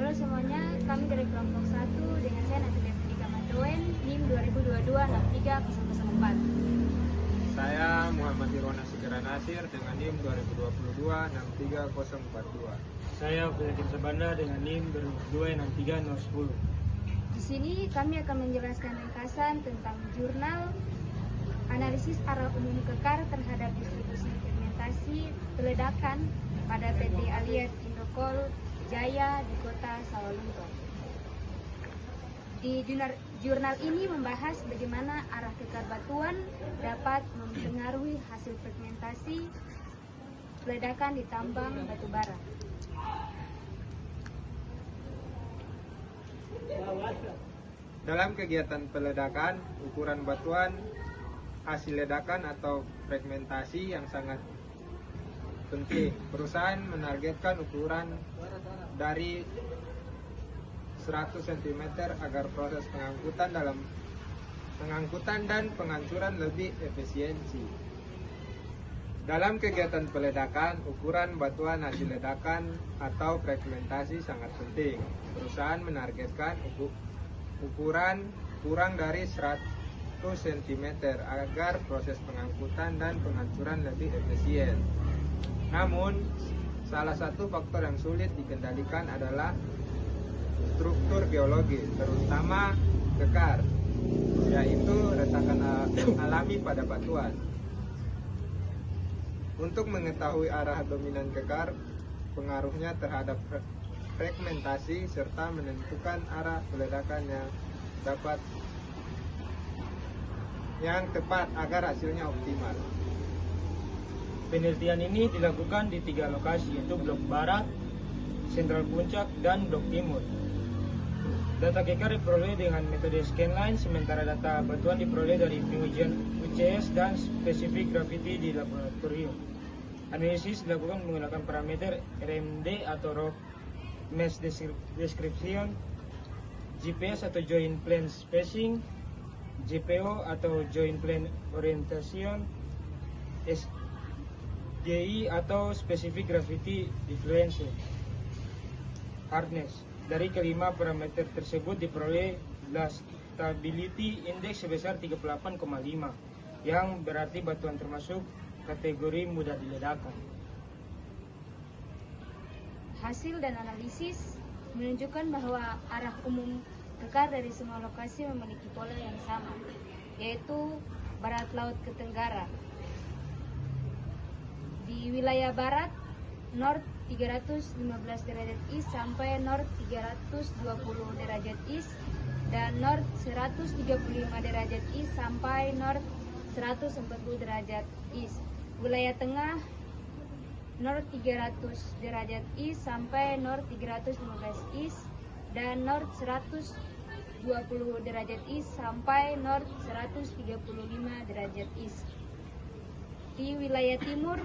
Halo semuanya, kami dari kelompok 1 dengan saya Nanti Devika Mandoen, NIM 2022-63004. Saya Muhammad Irwana Segera Nasir dengan NIM 2022-63042. Saya Filatin Sabanda dengan NIM 2022-63010. Di sini kami akan menjelaskan ringkasan tentang jurnal analisis arah umum kekar terhadap distribusi fermentasi peledakan pada PT Aliat Indokol Jaya di kota Sawalunto. Di jurnal ini membahas bagaimana arah kekar batuan dapat mempengaruhi hasil fermentasi peledakan di tambang batu bara. Dalam kegiatan peledakan, ukuran batuan hasil ledakan atau fragmentasi yang sangat penting. Perusahaan menargetkan ukuran dari 100 cm agar proses pengangkutan dan penghancuran lebih efisiensi. Dalam kegiatan peledakan, ukuran batuan hasil ledakan atau fragmentasi sangat penting. Perusahaan menargetkan ukuran kurang dari 100 cm agar proses pengangkutan dan penghancuran lebih efisien. Namun, salah satu faktor yang sulit dikendalikan adalah struktur geologi, terutama kekar, yaitu retakan alami pada batuan. Untuk mengetahui arah dominan kekar, pengaruhnya terhadap fragmentasi, serta menentukan arah peledakan yang tepat agar hasilnya optimal. Penelitian ini dilakukan di 3 lokasi, yaitu Blok Barat, Sentral Puncak, dan Blok Timur. Data kekar diperoleh dengan metode scanline, sementara data batuan diperoleh dari pengujian UCS dan spesifik gravity di laboratorium. Analisis dilakukan menggunakan parameter RMD atau Rock Mass Description, GPS atau Joint Plane Spacing, JPO atau Joint Plane Orientation, SGI atau Specific Gravity Difference, Hardness. Dari kelima parameter tersebut diperoleh Stability Index sebesar 38,5 yang berarti batuan termasuk kategori mudah diledakkan. Hasil dan analisis menunjukkan bahwa arah umum kekar dari semua lokasi memiliki pola yang sama, yaitu barat laut ke tenggara. Di wilayah barat, north 315 derajat east sampai north 320 derajat east, dan north 135 derajat east sampai north 140 derajat east. Wilayah tengah, north 300 derajat east sampai north 315 east, dan north 120 derajat east sampai north 135 derajat east. Di wilayah timur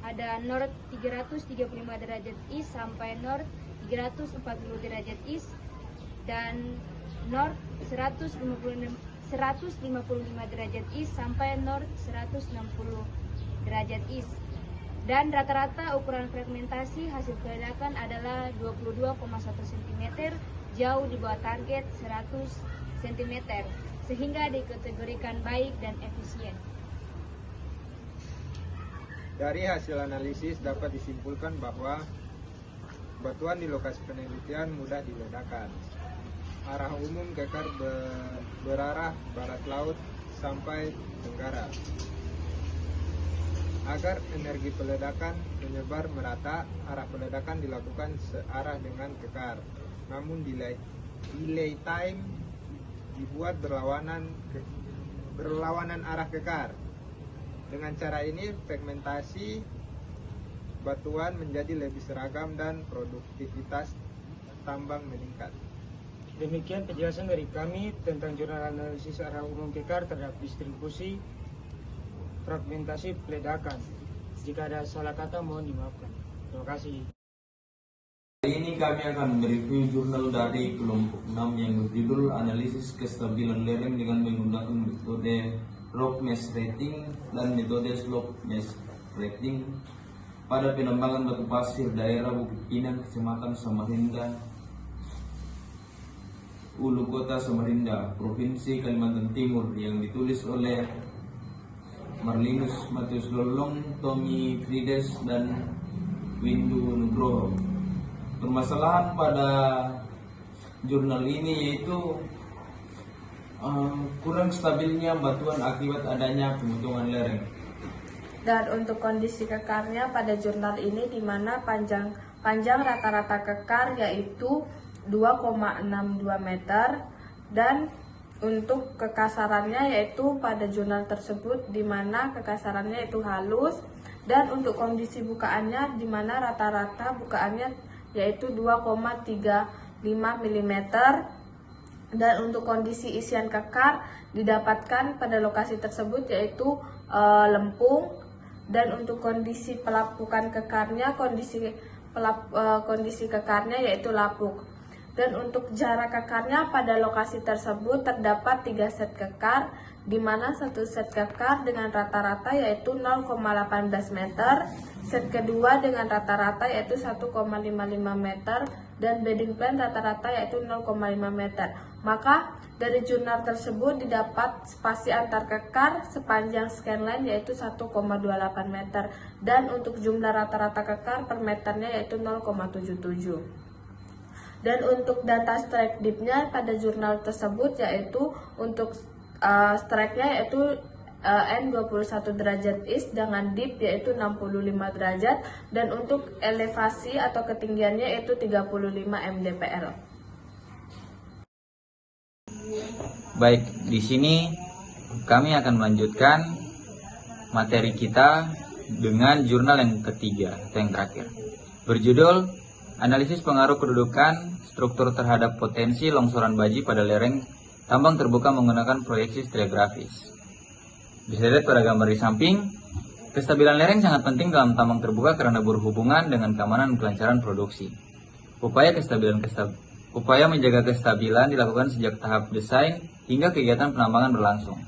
ada north 335 derajat east sampai north 340 derajat east, dan north 155 derajat east sampai north 160 derajat east. Dan rata-rata ukuran fragmentasi hasil peledakan adalah 22,1 cm, jauh di bawah target 100 cm, sehingga dikategorikan baik dan efisien. Dari hasil analisis dapat disimpulkan bahwa batuan di lokasi penelitian mudah diledakkan. Arah umum kekar berarah barat laut sampai tenggara. Agar energi peledakan menyebar merata, arah peledakan dilakukan searah dengan kekar. Namun delay time dibuat berlawanan arah kekar. Dengan cara ini, fragmentasi batuan menjadi lebih seragam dan produktivitas tambang meningkat. Demikian penjelasan dari kami tentang jurnal analisis arah umum kekar terhadap distribusi fragmentasi peledakan. Jika ada salah kata mohon dimaafkan. Terima kasih. Hari ini kami akan mereview jurnal dari kelompok 6 yang berjudul Analisis Kestabilan Lereng dengan menggunakan metode Rock Mass Rating dan metode Slope Mass Rating pada penambangan batu pasir daerah Bukit Pinang, Kecamatan Samarinda, Ulu Kota Samarinda, Provinsi Kalimantan Timur, yang ditulis oleh Marlinus Matius Lolong, Tommy Frides, dan Windu Nugroho. Permasalahan pada jurnal ini yaitu kurang stabilnya batuan akibat adanya pemotongan lereng. Dan untuk kondisi kekarnya pada jurnal ini di mana panjang rata-rata kekar yaitu 2,62 meter, dan untuk kekasarannya yaitu pada jurnal tersebut di mana kekasarannya itu halus, dan untuk kondisi bukaannya di mana rata-rata bukaannya yaitu 2,35 mm, dan untuk kondisi isian kekar didapatkan pada lokasi tersebut yaitu lempung, dan untuk kondisi pelapukan kekarnya kondisi kekarnya yaitu lapuk. Dan untuk jarak kekarnya pada lokasi tersebut terdapat 3 set kekar, di mana satu set kekar dengan rata-rata yaitu 0,18 meter, set kedua dengan rata-rata yaitu 1,55 meter, dan bedding plan rata-rata yaitu 0,5 meter. Maka dari jurnal tersebut didapat spasi antar kekar sepanjang scanline yaitu 1,28 meter, dan untuk jumlah rata-rata kekar per meternya yaitu 0,77. Dan untuk data strike depth-nya pada jurnal tersebut yaitu untuk strike-nya yaitu N21 derajat east dengan depth yaitu 65 derajat, dan untuk elevasi atau ketinggiannya yaitu 35 mdpl. Baik, di sini kami akan melanjutkan materi kita dengan jurnal yang ketiga atau yang terakhir, berjudul Analisis Pengaruh Kedudukan Struktur Terhadap Potensi Longsoran Baji pada Lereng Tambang Terbuka Menggunakan Proyeksi Stratigrafis. Bisa dilihat pada gambar di samping, kestabilan lereng sangat penting dalam tambang terbuka karena berhubungan dengan keamanan dan kelancaran produksi. Upaya menjaga kestabilan dilakukan sejak tahap desain hingga kegiatan penambangan berlangsung.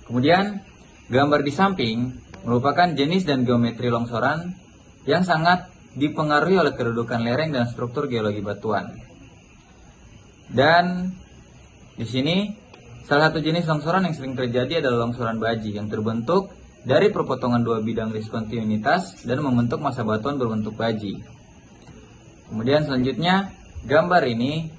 Kemudian, gambar di samping merupakan jenis dan geometri longsoran yang sangat dipengaruhi oleh kedudukan lereng dan struktur geologi batuan. Dan di sini salah satu jenis longsoran yang sering terjadi adalah longsoran baji yang terbentuk dari perpotongan dua bidang diskontinuitas dan membentuk massa batuan berbentuk baji. Kemudian selanjutnya, gambar ini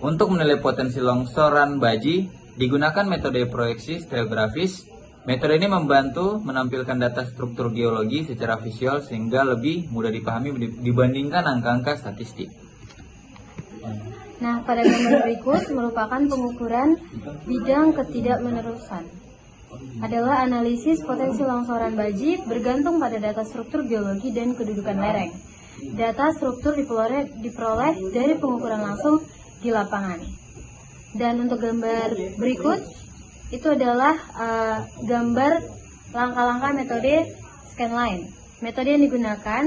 untuk menilai potensi longsoran baji digunakan metode proyeksi stratigrafis. Metode ini membantu menampilkan data struktur geologi secara visual sehingga lebih mudah dipahami dibandingkan angka-angka statistik. Nah, pada gambar berikut merupakan pengukuran bidang ketidakmenerusan. Adalah analisis potensi longsoran baji bergantung pada data struktur geologi dan kedudukan lereng. Data struktur diperoleh dari pengukuran langsung di lapangan. Dan untuk gambar berikut itu adalah gambar langkah-langkah metode scanline. Metode yang digunakan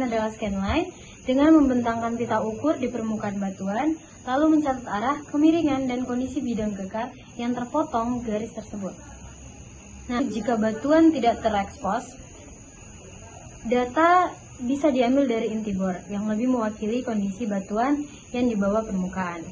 adalah scanline dengan membentangkan pita ukur di permukaan batuan, lalu mencatat arah, kemiringan, dan kondisi bidang kekar yang terpotong garis tersebut. Nah, jika batuan tidak terekspos, data bisa diambil dari inti bor yang lebih mewakili kondisi batuan yang di bawah permukaan.